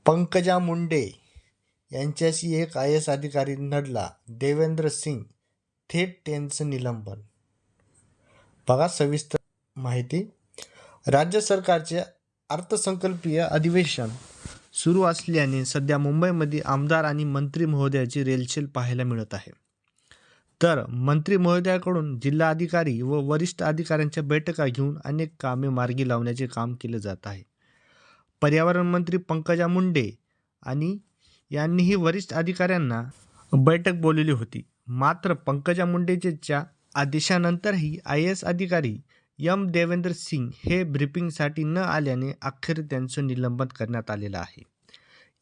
पंकजा मुंडे यांच्याशी एक IAS अधिकारी नडला, देवेंद्र सिंग थेट त्यांचं निलंबन. बघा सविस्तर माहिती. राज्य सरकारचे अर्थसंकल्पीय अधिवेशन सुरू असल्याने सध्या मुंबईमध्ये आमदार आणि मंत्री महोदयाची रेलचेल पाहायला मिळत आहे. तर मंत्री महोदयाकडून जिल्हाधिकारी व वरिष्ठ अधिकाऱ्यांच्या बैठका घेऊन अनेक कामे मार्गी लावण्याचे काम केले जात आहे. पर्यावरण मंत्री पंकजा मुंडे यांनीही वरिष्ठ अधिकाऱ्यांना बैठक बोलवली होती. मात्र पंकजा मुंडेच्या आदेशानंतरही IAS अधिकारी देवेंद्र सिंग हे ब्रीफिंगसाठी न आल्याने अखेर त्यांचं निलंबन करण्यात आलेलं आहे.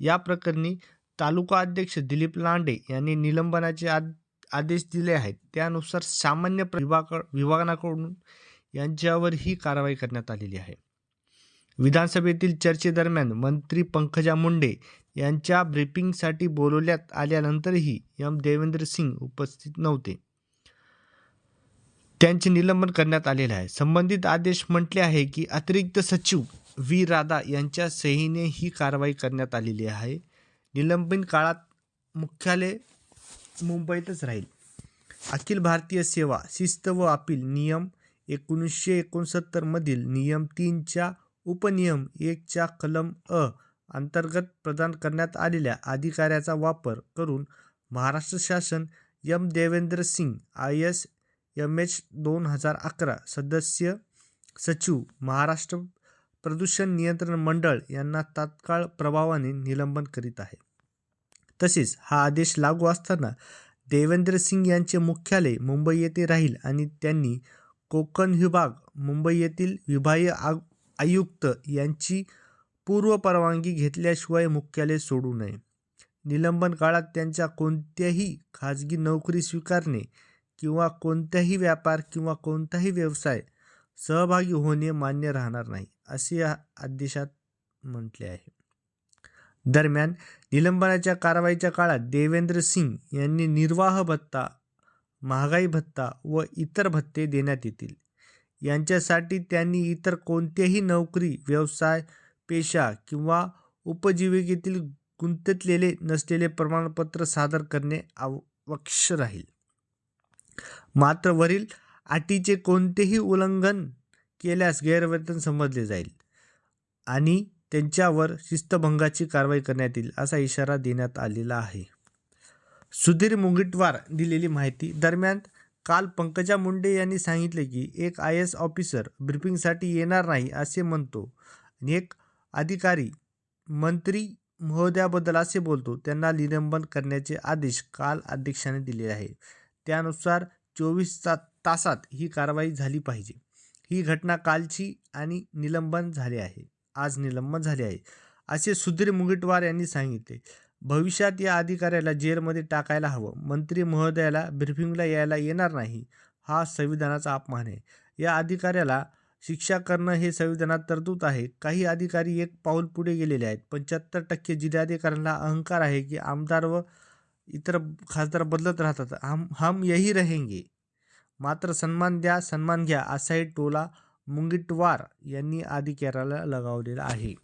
या प्रकरणी तालुका अध्यक्ष दिलीप लांडे यांनी निलंबनाचे आदेश दिले आहेत. त्यानुसार सामान्य विभागाकडून यांच्यावर ही कारवाई करण्यात आलेली आहे. विधानसभेतील चर्चेदरम्यान मंत्री पंकजा मुंडे यांच्या ब्रीफिंगसाठी बोलवण्यात आल्यानंतरही देवेंद्र सिंग उपस्थित नव्हते. त्यांचे निलंबन करण्यात आलेले आहे. संबंधित आदेश म्हटले आहे की अतिरिक्त सचिव V. राधा यांच्या सहीने ही कारवाई करण्यात आलेली आहे. निलंबन काळात मुख्यालय मुंबईतच राहील. अखिल भारतीय सेवा शिस्त व अपील नियम 1969 मधील नियम 3 च्या उपनियम 1 च्या कलम अ अंतर्गत प्रदान करण्यात आलेल्या अधिकाऱ्याचा वापर करून महाराष्ट्र शासन देवेंद्र सिंग IAS MH 2011 सदस्य सचिव महाराष्ट्र प्रदूषण नियंत्रण मंडळ यांना तात्काळ प्रभावाने निलंबन करीत आहे. तसेच हा आदेश लागू असताना देवेंद्र सिंग यांचे मुख्यालय मुंबई येथे राहील आणि त्यांनी कोकण विभाग मुंबई येथील विभागीय आयुक्त यांची पूर्व परवानगी घेतल्याशिवाय मुख्यालय सोडू नये. निलंबन काळात त्यांच्या कोणत्याही खाजगी नोकरी स्वीकारणे किंवा कोणत्याही व्यापार किंवा कोणताही व्यवसाय सहभागी होणे मान्य राहणार नाही, असे या आदेशात म्हटले आहे. दरम्यान निलंबनाच्या कारवाईच्या काळात देवेंद्र सिंग यांनी निर्वाह भत्ता, महागाई भत्ता व इतर भत्ते देण्यात येतील. यांच्यासाठी त्यांनी इतर कोणत्याही नोकरी, व्यवसाय, पेशा किंवा उपजीविकेतील गुंतलेले नसलेले प्रमाणपत्र सादर करणे आवश्यक राहील. मात्र वरील अटीचे कोणतेही उल्लंघन केल्यास गैरवर्तन समजले जाईल आणि त्यांच्यावर शिस्तभंगाची कारवाई करण्यात येईल, असा इशारा देण्यात आलेला आहे. सुधीर मुनगंटीवार दिलेली माहिती. दरम्यान काल पंकजा मुंडे यांनी सांगितले की एक IAS ऑफिसर ब्रीफिंगसाठी येणार नाही असे म्हणतो आणि एक अधिकारी मंत्री महोदयाबद्दल असे बोलतो. त्यांना निलंबन करण्याचे आदेश काल अध्यक्षाने दिले आहे. त्यानुसार 24 तासात ही कारवाई झाली पाहिजे. ही घटना कालची आणि आज निलंबन झाले आहे, असे सुधीर मुनगंटीवार यांनी सांगितले. भविष्यात या अधिकाऱ्याला जेलमध्ये टाकायला हवं. मंत्री महोदयाला ब्रीफिंगला यायला येणार नाही हा संविधानाचा अपमान आहे. या अधिकाऱ्याला शिक्षा करणं हे संविधानात तरतूद आहे. काही अधिकारी एक पाऊल पुढे गेलेले आहेत. 75% जिल्हाधिकाऱ्यांना अहंकार आहे की आमदार व इतर खासदार बदलत राहतात. हम यही रहेंगे. मात्र सन्मान द्या, सन्मान घ्या, असाही टोला मुनगंटीवार यांनी अधिकाऱ्याला लगावलेला आहे.